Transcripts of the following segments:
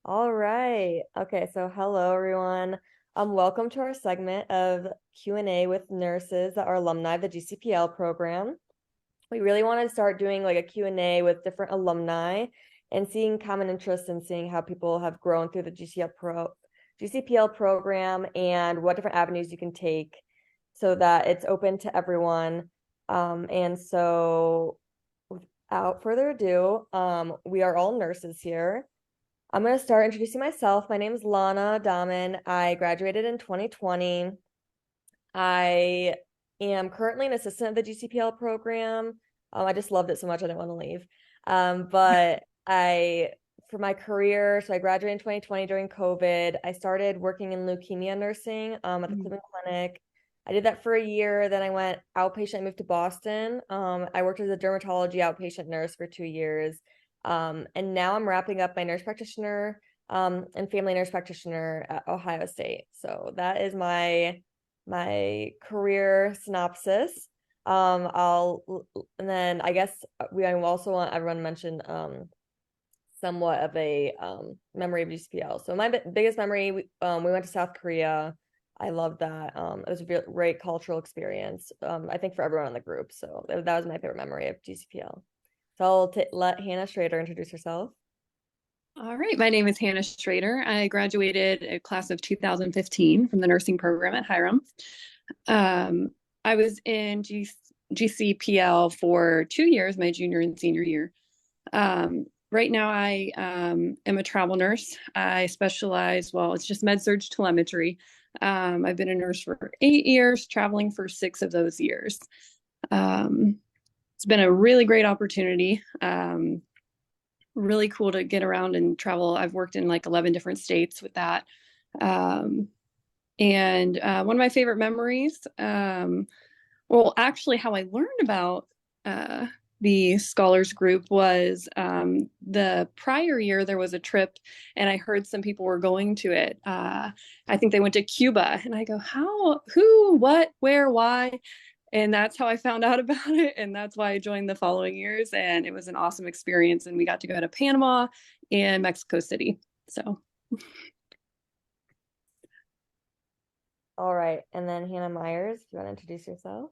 All right. Okay, so hello everyone. Welcome to our segment of Q&A with nurses that are alumni of the GCPL program. We really want to start doing like a Q&A with different alumni and seeing common interests and seeing how people have grown through the GCPL program and what different avenues you can take so that it's open to everyone. And so without further ado, we are all nurses here. I'm going to start introducing myself. My name is Lana Daman. I graduated in 2020. I am currently an assistant at the GCPL program. I just loved it so much I didn't want to leave. But for my career, so I graduated in 2020 during COVID. I started working in leukemia nursing at the Mhm. Cleveland Clinic. I did that for a year. Then I went outpatient, moved to Boston. I worked as a dermatology outpatient nurse for 2 years. And now I'm wrapping up my nurse practitioner and family nurse practitioner at Ohio State. So that is my career synopsis. And then I guess we also want everyone to mention somewhat of a memory of GCPL. So my biggest memory, we went to South Korea. I loved that. It was a great cultural experience. I think for everyone in the group. So that was my favorite memory of GCPL. So I'll let Hannah Schrader introduce herself. All right, my name is Hannah Schrader. I graduated a class of 2015 from the nursing program at Hiram. Um, I was in GCPL for 2 years, my junior and senior year. Right now, I am a travel nurse. I specialize, well, it's just med-surg telemetry. I've been a nurse for 8 years, traveling for 6 of those years. Um, it's been a really great opportunity. Really cool to get around and travel. I've worked in like 11 different states with that. Um, and One of my favorite memories, well, actually, how I learned about uh, the scholars group was the prior year there was a trip and I heard some people were going to it. I think they went to Cuba and I go, how, who, what, where, why? And that's how I found out about it. And that's why I joined the following years. And it was an awesome experience. And we got to go to Panama and Mexico City. So, All right. And then Hannah Myers, do you want to introduce yourself?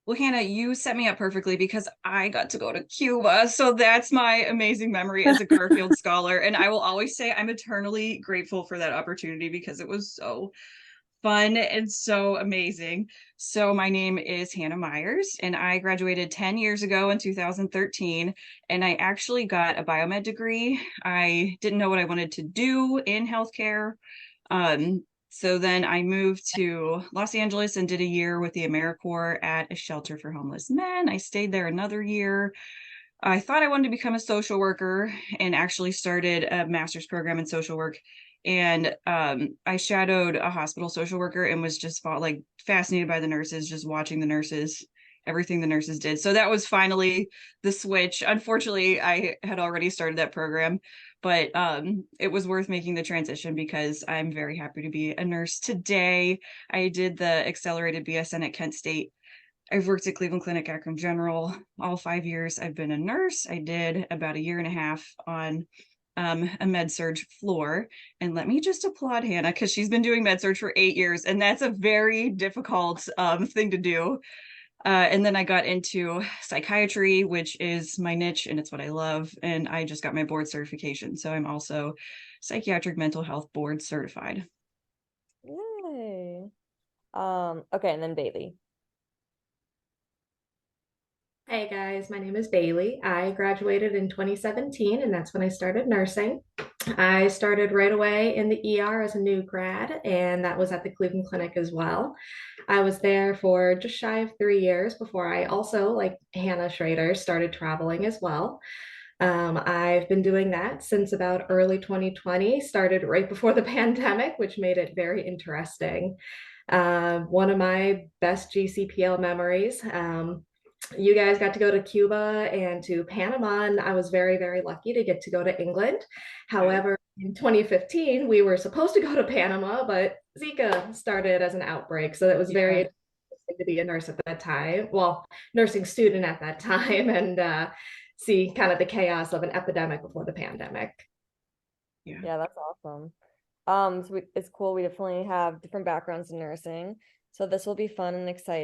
Well, Hannah, you set me up perfectly because I got to go to Cuba. So that's my amazing memory as a Garfield scholar. And I will always say I'm eternally grateful for that opportunity because it was so fun and so amazing. So my name is Hannah Myers, and I graduated 10 years ago in 2013. And I actually got a biomed degree. I didn't know what I wanted to do in healthcare. So then I moved to Los Angeles and did a year with the AmeriCorps at a shelter for homeless men. I stayed there another year. I thought I wanted to become a social worker and actually started a master's program in social work. And I shadowed a hospital social worker and was just like fascinated by the nurses, just watching the nurses, everything the nurses did. So that was finally the switch. Unfortunately, I had already started that program, but it was worth making the transition because I'm very happy to be a nurse today. I did the accelerated BSN at Kent State. I've worked at Cleveland Clinic Akron General all 5 years. I've been a nurse. I did about a year and a half on a med surg floor. And let me just applaud Hannah because she's been doing med surg for 8 years, and that's a very difficult thing to do. And then I got into psychiatry, which is my niche and it's what I love. And I just got my board certification. So I'm also psychiatric mental health board certified. Yay. Okay, and then Bailey. Hey guys, my name is Bailey. I graduated in 2017, and that's when I started nursing. I started right away in the ER as a new grad, and that was at the Cleveland Clinic as well. I was there for just shy of 3 years before I also, like Hannah Schrader, started traveling as well. I've been doing that since about early 2020, started right before the pandemic, which made it very interesting. One of my best GCPL memories. You guys got to go to Cuba and to Panama, and I was very, very lucky to get to go to England. However, in 2015, we were supposed to go to Panama, but Zika started as an outbreak. So that was very Yeah. interesting to be a nurse at that time. Well, nursing student at that time, and see kind of the chaos of an epidemic before the pandemic. Yeah. Yeah, that's awesome. So it's cool. We definitely have different backgrounds in nursing. So this will be fun and exciting.